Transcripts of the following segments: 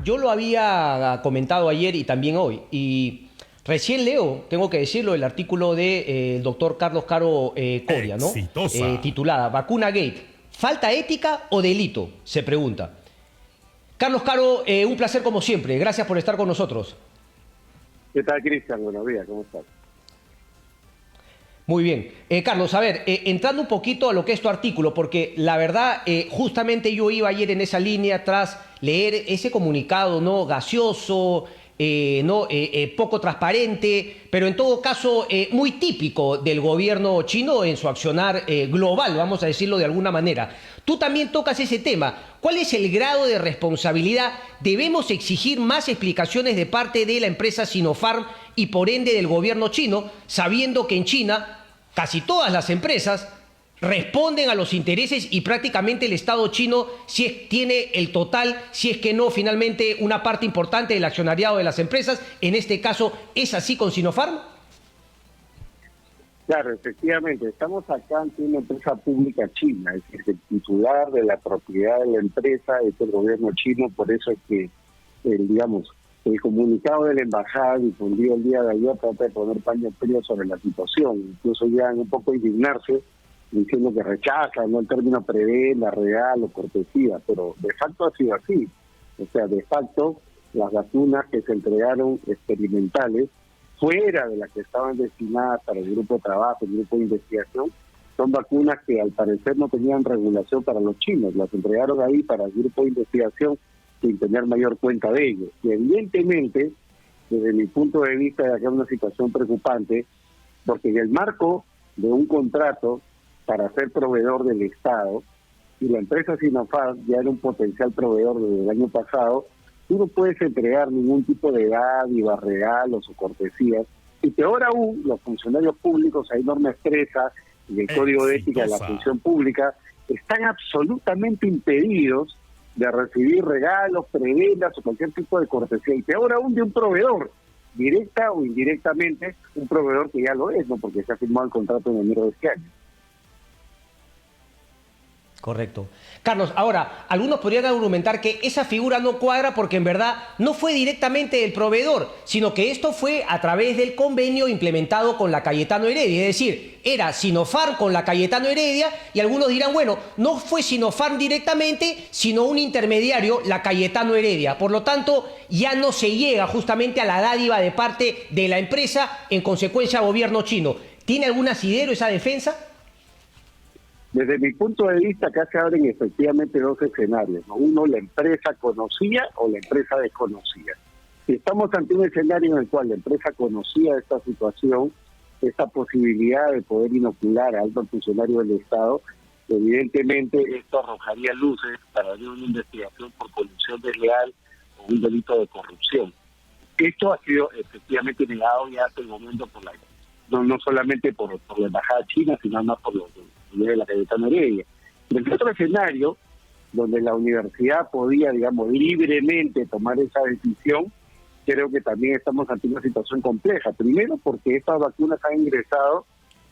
yo lo había comentado ayer y también hoy, y recién leo, tengo que decirlo, el artículo del doctor Carlos Caro Coria, ¿no? Exitosa. Titulada Vacuna Gate, ¿falta ética o delito? Se pregunta. Carlos Caro, un placer como siempre, gracias por estar con nosotros. ¿Qué tal, Cristian? Buenos días, ¿cómo estás? Muy bien. Carlos, a ver, entrando un poquito a lo que es tu artículo, porque la verdad, justamente yo iba ayer en esa línea tras leer ese comunicado, ¿no? Gaseoso, ¿no? Poco transparente, pero en todo caso muy típico del gobierno chino en su accionar global, vamos a decirlo de alguna manera. Tú también tocas ese tema. ¿Cuál es el grado de responsabilidad? ¿Debemos exigir más explicaciones de parte de la empresa Sinopharm y por ende del gobierno chino, sabiendo que en China casi todas las empresas responden a los intereses y prácticamente el Estado chino tiene el total, si es que no finalmente una parte importante del accionariado de las empresas? En este caso, ¿es así con Sinopharm? Claro, efectivamente, estamos acá ante una empresa pública china, es decir, el titular de la propiedad de la empresa es el gobierno chino, por eso es que, el comunicado de la embajada difundido el día de ayer trata de poner paño frío sobre la situación, incluso llegan un poco a indignarse, diciendo que rechazan, ¿no?, el término prebenda, real o cortesía, pero de facto ha sido así. O sea, de facto, las vacunas que se entregaron experimentales, fuera de las que estaban destinadas para el grupo de trabajo, el grupo de investigación, son vacunas que al parecer no tenían regulación para los chinos, las entregaron ahí para el grupo de investigación sin tener mayor cuenta de ello. Y evidentemente, desde mi punto de vista, acá es una situación preocupante, porque en el marco de un contrato para ser proveedor del Estado, y la empresa Sinopharm ya era un potencial proveedor desde el año pasado, tú no puedes entregar ningún tipo de dádiva, regalos o cortesías, y peor aún, los funcionarios públicos, hay norma expresa y el Código de Ética de la Función Pública, están absolutamente impedidos de recibir regalos, prebendas o cualquier tipo de cortesía, y peor aún de un proveedor, directa o indirectamente, un proveedor que ya lo es, ¿no?, porque se ha firmado el contrato en enero de este año. Correcto. Carlos, ahora, algunos podrían argumentar que esa figura no cuadra porque en verdad no fue directamente del proveedor, sino que esto fue a través del convenio implementado con la Cayetano Heredia. Es decir, era Sinopharm con la Cayetano Heredia y algunos dirán, bueno, no fue Sinopharm directamente, sino un intermediario, la Cayetano Heredia. Por lo tanto, ya no se llega justamente a la dádiva de parte de la empresa, en consecuencia, gobierno chino. ¿Tiene algún asidero esa defensa? Desde mi punto de vista, acá se abren efectivamente dos escenarios, ¿no? Uno, la empresa conocía o la empresa desconocía. Si estamos ante un escenario en el cual la empresa conocía esta situación, esta posibilidad de poder inocular a altos funcionarios del Estado, evidentemente esto arrojaría luces para abrir una investigación por colusión desleal o un delito de corrupción. Esto ha sido efectivamente negado ya hasta el momento por no solamente por la embajada china, sino más por los de la Cayetano Heredia. En el otro escenario, donde la universidad podía, libremente tomar esa decisión, creo que también estamos ante una situación compleja. Primero, porque estas vacunas han ingresado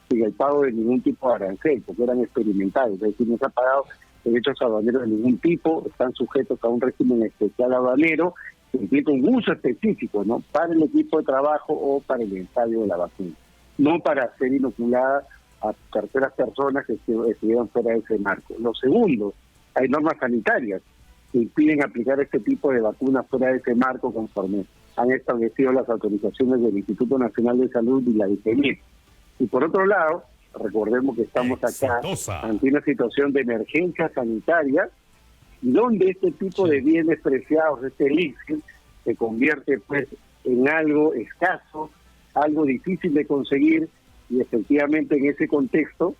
sin el pago de ningún tipo de arancel, porque eran experimentales, es decir, no se ha pagado derechos aduaneros de ningún tipo, están sujetos a un régimen especial aduanero que implica un uso específico, ¿no?, para el equipo de trabajo o para el ensayo de la vacuna, no para ser inoculada a terceras personas que estuvieran fuera de ese marco. Lo segundo, hay normas sanitarias que impiden aplicar este tipo de vacunas fuera de ese marco conforme han establecido las autorizaciones del Instituto Nacional de Salud y la DICEMIR. Y por otro lado, recordemos que estamos acá ante una situación de emergencia sanitaria, donde este tipo de bienes preciados, este elixir, se convierte pues en algo escaso, algo difícil de conseguir, y efectivamente en ese contexto,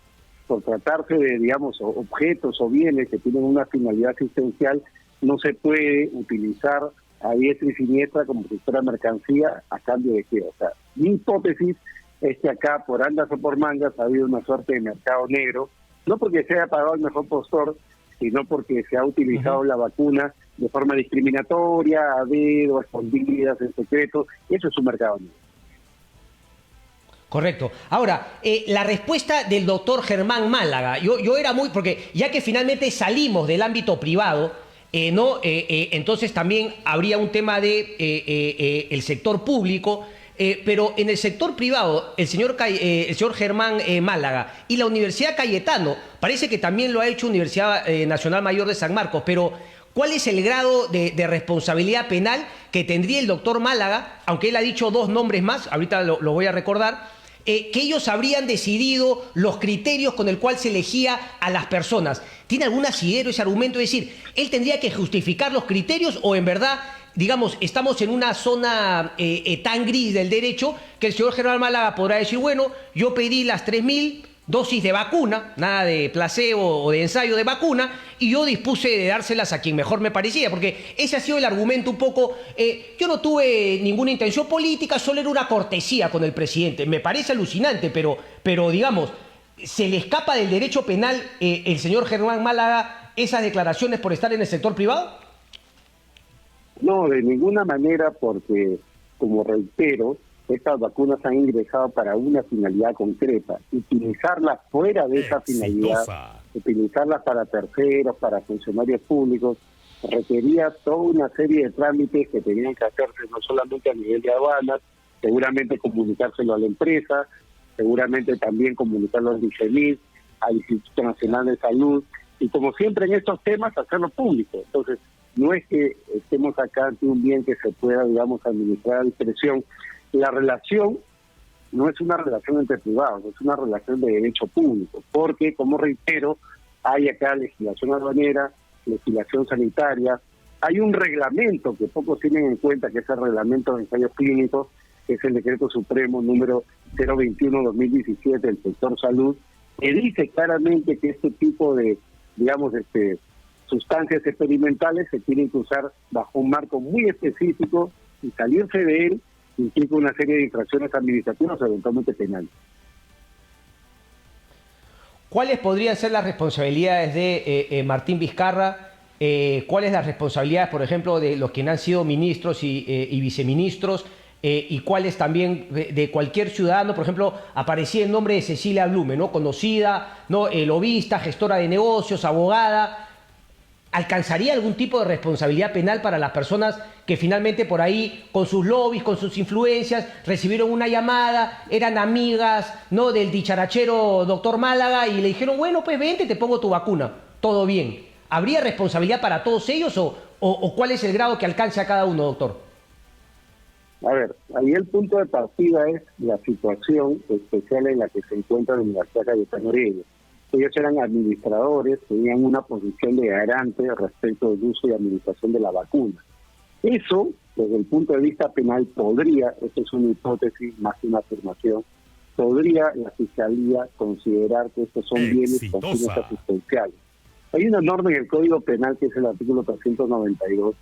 por tratarse de, objetos o bienes que tienen una finalidad asistencial, no se puede utilizar a diestra y siniestra como si fuera mercancía a cambio de qué. O sea, mi hipótesis es que acá, por andas o por mangas, ha habido una suerte de mercado negro, no porque se haya pagado el mejor postor, sino porque se ha utilizado la vacuna de forma discriminatoria, a dedo, a escondidas, en secreto. Eso es un mercado negro. Correcto. Ahora, la respuesta del doctor Germán Málaga, yo era muy, porque ya que finalmente salimos del ámbito privado, Entonces también habría un tema de el sector público. Pero en el sector privado, el señor Germán Málaga y la Universidad Cayetano, parece que también lo ha hecho Universidad Nacional Mayor de San Marcos, pero ¿cuál es el grado de responsabilidad penal que tendría el doctor Málaga, aunque él ha dicho 2 nombres más, ahorita lo voy a recordar, que ellos habrían decidido los criterios con el cual se elegía a las personas? ¿Tiene algún asidero ese argumento? Es decir, ¿él tendría que justificar los criterios o en verdad, digamos, estamos en una zona tan gris del derecho que el señor Germán Málaga podrá decir, bueno, yo pedí las 3.000 dosis de vacuna, nada de placebo o de ensayo de vacuna, y yo dispuse de dárselas a quien mejor me parecía, porque ese ha sido el argumento un poco, yo no tuve ninguna intención política, solo era una cortesía con el presidente. Me parece alucinante, pero digamos, ¿se le escapa del derecho penal el señor Germán Málaga esas declaraciones por estar en el sector privado? No, de ninguna manera, porque, como reitero, estas vacunas han ingresado para una finalidad concreta. Utilizarlas fuera de esa finalidad, utilizarlas para terceros, para funcionarios públicos, requería toda una serie de trámites que tenían que hacerse no solamente a nivel de aduanas, seguramente comunicárselo a la empresa, seguramente también comunicarlo al ICEMID, al Instituto Nacional de Salud, y como siempre en estos temas, hacerlo público. Entonces, no es que estemos acá ante un bien que se pueda, digamos, administrar a discreción. La relación no es una relación entre privados, es una relación de derecho público, porque, como reitero, hay acá legislación aduanera, legislación sanitaria, hay un reglamento que pocos tienen en cuenta, que es el reglamento de ensayos clínicos, que es el decreto supremo número 021-2017 del sector salud, que dice claramente que este tipo de, digamos, sustancias experimentales se tienen que usar bajo un marco muy específico y salirse de él implica una serie de infracciones administrativas o eventualmente penales. ¿Cuáles podrían ser las responsabilidades de Martín Vizcarra? ¿Cuáles las responsabilidades, por ejemplo, de los que han sido ministros y viceministros? Y cuáles también de cualquier ciudadano? Por ejemplo, aparecía el nombre de Cecilia Blume, ¿no? Conocida, ¿no? Lobista, gestora de negocios, abogada. ¿Alcanzaría algún tipo de responsabilidad penal para las personas que finalmente por ahí, con sus lobbies, con sus influencias, recibieron una llamada, eran amigas, ¿no?, del dicharachero doctor Málaga y le dijeron, bueno, pues vente, te pongo tu vacuna, todo bien? ¿Habría responsabilidad para todos ellos o cuál es el grado que alcance a cada uno, doctor? A ver, ahí el punto de partida es la situación especial en la que se encuentra la Universidad Cayetano Heredia. Ellos eran administradores, tenían una posición de garante respecto del uso y administración de la vacuna. Eso, desde el punto de vista penal, podría, esto es una hipótesis más que una afirmación, podría la Fiscalía considerar que estos son bienes con fines asistenciales. Hay una norma en el Código Penal, que es el artículo 392,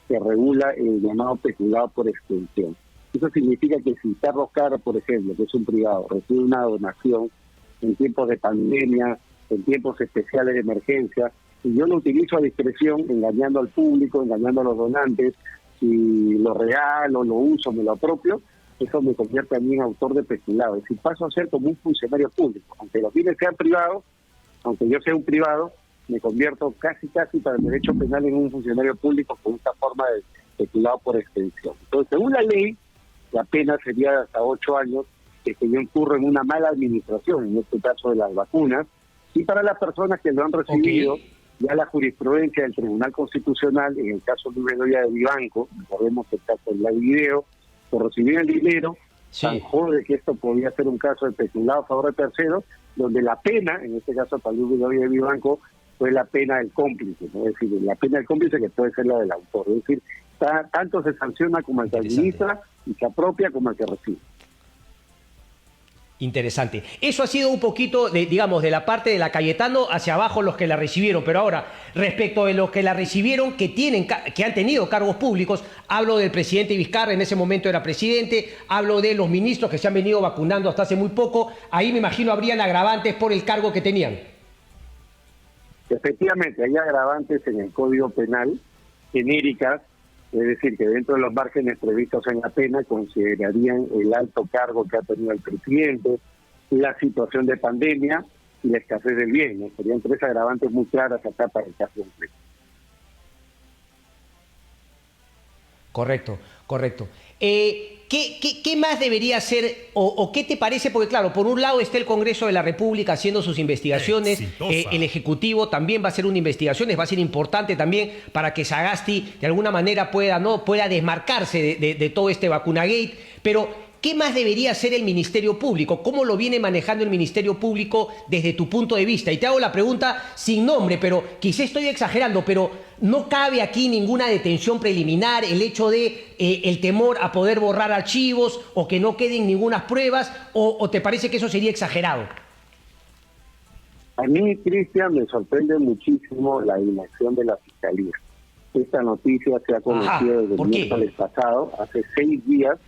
que regula el llamado peculado por extensión. Eso significa que si Carlos Cara, por ejemplo, que es un privado, recibe una donación en tiempos de pandemia, en tiempos especiales de emergencia, y yo lo utilizo a discreción, engañando al público, engañando a los donantes, y lo regalo, lo uso, me lo apropio, eso me convierte a mí en autor de peculado. Es decir, paso a ser como un funcionario público. Aunque los bienes sean privados, aunque yo sea un privado, me convierto casi para el derecho penal en un funcionario público con esta forma de peculado por extensión. Entonces, según la ley, la pena sería de hasta 8 años, que yo incurro en una mala administración, en este caso de las vacunas, y para las personas que lo han recibido, ya la jurisprudencia del Tribunal Constitucional, en el caso de Bedoya de Vivanco, recordemos el caso del live video, por recibir el dinero, zanjó de que esto podía ser un caso de peculado a favor de terceros, donde la pena, en este caso para Luis Bedoya de Vivanco, fue la pena del cómplice, ¿no? Es decir, la pena del cómplice que puede ser la del autor. Es decir, tanto se sanciona como el que administra y se apropia como el que recibe. Interesante. Eso ha sido un poquito, digamos, de la parte de la Cayetano hacia abajo los que la recibieron. Pero ahora, respecto de los que la recibieron, que han tenido cargos públicos, hablo del presidente Vizcarra, en ese momento era presidente, hablo de los ministros que se han venido vacunando hasta hace muy poco. Ahí me imagino habrían agravantes por el cargo que tenían. Efectivamente, hay agravantes en el Código Penal, genéricas, es decir, que dentro de los márgenes previstos en la pena considerarían el alto cargo que ha tenido el presidente, la situación de pandemia y la escasez del bien, ¿no? Serían 3 agravantes muy claras acá para el caso concreto. Correcto, correcto. ¿Qué más debería hacer o qué te parece? Porque claro, por un lado está el Congreso de la República haciendo sus investigaciones, el Ejecutivo también va a hacer una investigación, va a ser importante también para que Sagasti de alguna manera pueda desmarcarse de todo este vacunagate, pero ¿qué más debería hacer el Ministerio Público? ¿Cómo lo viene manejando el Ministerio Público desde tu punto de vista? Y te hago la pregunta sin nombre, pero quizá estoy exagerando, pero no cabe aquí ninguna detención preliminar, el hecho de el temor a poder borrar archivos o que no queden ninguna pruebas, o te parece que eso sería exagerado? A mí, Cristian, me sorprende muchísimo la inacción de la Fiscalía. Esta noticia se ha conocido desde el miércoles pasado, hace 6 días,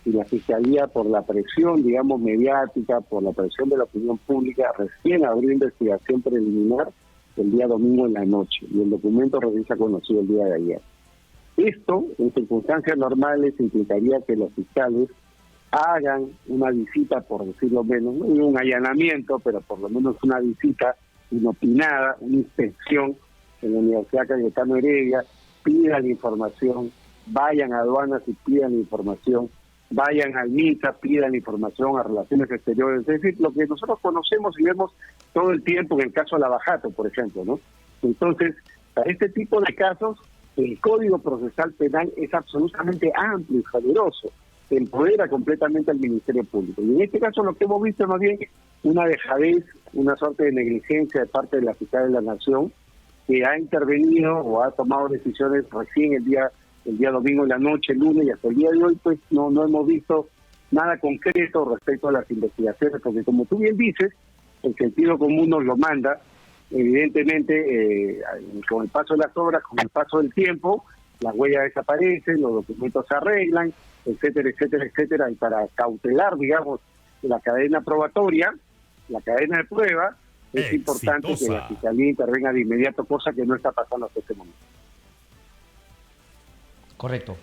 y la Fiscalía, por la presión, digamos, mediática, por la presión de la opinión pública, recién abrió investigación preliminar el día domingo en la noche, y el documento recién se ha conocido el día de ayer. Esto, en circunstancias normales, implicaría que los fiscales hagan una visita, por decirlo menos, no un allanamiento, pero por lo menos una visita inopinada, una inspección en la Universidad Cayetano Heredia, pidan información, vayan a aduanas y pidan información, vayan al MINSA, pidan información a Relaciones Exteriores, es decir, lo que nosotros conocemos y vemos todo el tiempo en el caso de Lavajato, por ejemplo, ¿no? Entonces, para este tipo de casos, el Código Procesal Penal es absolutamente amplio y generoso, empodera completamente al Ministerio Público. Y en este caso lo que hemos visto más bien una dejadez, una suerte de negligencia de parte de la Fiscalía de la Nación, que ha intervenido o ha tomado decisiones recién el día domingo en la noche, lunes, y hasta el día de hoy pues no hemos visto nada concreto respecto a las investigaciones, porque como tú bien dices, el sentido común nos lo manda, evidentemente con el paso de las obras, con el paso del tiempo, las huellas desaparecen, los documentos se arreglan, etcétera, etcétera, etcétera, y para cautelar, digamos, la cadena probatoria, la cadena de prueba, es importante que la Fiscalía intervenga de inmediato, cosa que no está pasando hasta este momento. Correcto.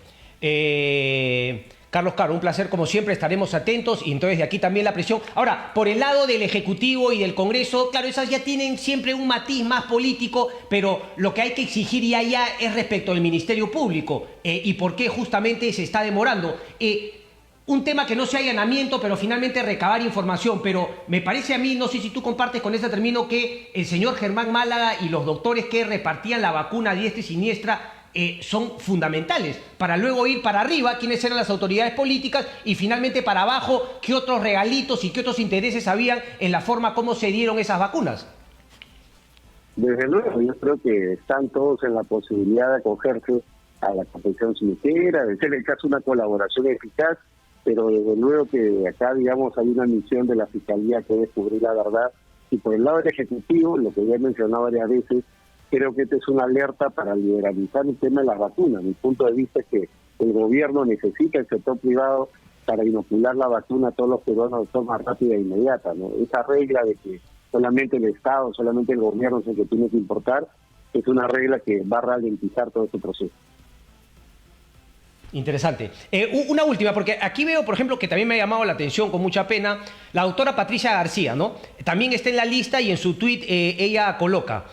Carlos Caro, un placer como siempre, estaremos atentos y entonces de aquí también la presión. Ahora, por el lado del Ejecutivo y del Congreso, claro, esas ya tienen siempre un matiz más político, pero lo que hay que exigir ya es respecto al Ministerio Público y por qué justamente se está demorando. Un tema que no sea allanamiento, pero finalmente recabar información, pero me parece a mí, no sé si tú compartes con este término, que el señor Germán Málaga y los doctores que repartían la vacuna a diestra y siniestra son fundamentales para luego ir para arriba quiénes eran las autoridades políticas y finalmente para abajo qué otros regalitos y qué otros intereses habían en la forma como se dieron esas vacunas. Desde luego, yo creo que están todos en la posibilidad de acogerse a la competición sincera, de ser el caso una colaboración eficaz, pero desde luego que acá, digamos, hay una misión de la Fiscalía que es descubrir la verdad, y por el lado del Ejecutivo, lo que ya he mencionado varias veces, creo que esta es una alerta para liberalizar el tema de las vacunas. Mi punto de vista es que el gobierno necesita el sector privado para inocular la vacuna a todos los peruanos de forma rápida e inmediata, ¿no? Esa regla de que solamente el Estado, solamente el gobierno es el que tiene que importar, es una regla que va a ralentizar todo este proceso. Interesante. Una última, porque aquí veo, por ejemplo, que también me ha llamado la atención con mucha pena, la doctora Patricia García, ¿no? También está en la lista y en su tuit ella coloca: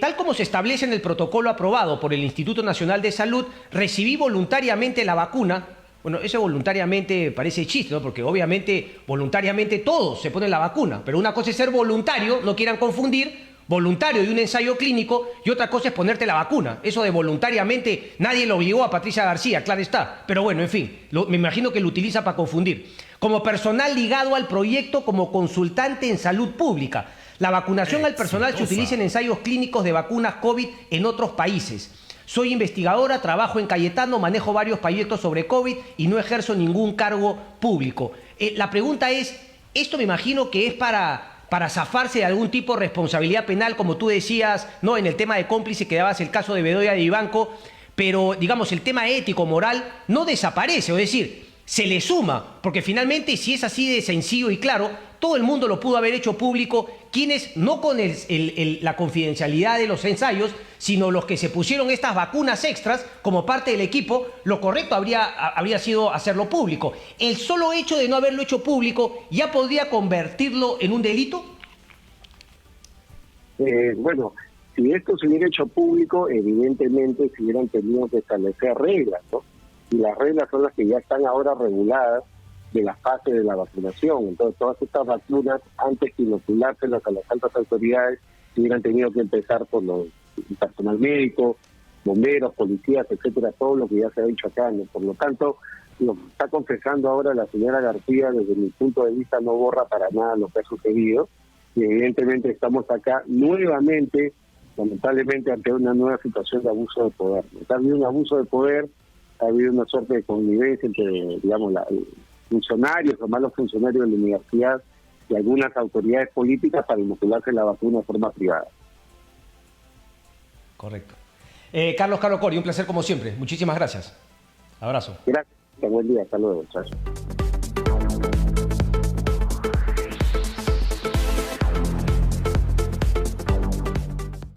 tal como se establece en el protocolo aprobado por el Instituto Nacional de Salud, recibí voluntariamente la vacuna. Bueno, eso voluntariamente parece chiste, ¿no? Porque obviamente voluntariamente todos se ponen la vacuna, pero una cosa es ser voluntario, no quieran confundir voluntario de un ensayo clínico y otra cosa es ponerte la vacuna. Eso de voluntariamente nadie lo obligó a Patricia García, claro está. Pero bueno, en fin, me imagino que lo utiliza para confundir. Como personal ligado al proyecto como consultante en salud pública. La vacunación al personal se utiliza en ensayos clínicos de vacunas COVID en otros países. Soy investigadora, trabajo en Cayetano, manejo varios proyectos sobre COVID y no ejerzo ningún cargo público. La pregunta es, esto me imagino que es para zafarse de algún tipo de responsabilidad penal, como tú decías, ¿no? En el tema de cómplice que dabas el caso de Bedoya de Vivanco, pero digamos el tema ético, moral, no desaparece, es decir, se le suma, porque finalmente si es así de sencillo y claro, todo el mundo lo pudo haber hecho público, quienes no con la confidencialidad de los ensayos, sino los que se pusieron estas vacunas extras como parte del equipo, lo correcto habría sido hacerlo público. ¿El solo hecho de no haberlo hecho público ya podría convertirlo en un delito? Bueno, si esto se hubiera hecho público, evidentemente se hubieran tenido que establecer reglas, ¿no? y las reglas son las que ya están ahora reguladas de la fase de la vacunación. Entonces, todas estas vacunas, antes que inoculárselas a las altas autoridades, hubieran tenido que empezar por el personal médico, bomberos, policías, etcétera, todo lo que ya se ha dicho acá, ¿no? Por lo tanto, lo que está confesando ahora la señora García, desde mi punto de vista, no borra para nada lo que ha sucedido, y evidentemente estamos acá nuevamente, lamentablemente, ante una nueva situación de abuso de poder. Ha habido un abuso de poder, ha habido una suerte de connivencia entre, digamos, funcionarios o malos funcionarios de la universidad y algunas autoridades políticas para inocularse la vacuna de forma privada. Correcto. Carlos Cori, un placer como siempre. Muchísimas gracias. Abrazo. Gracias. Buen día. Hasta luego. Chao.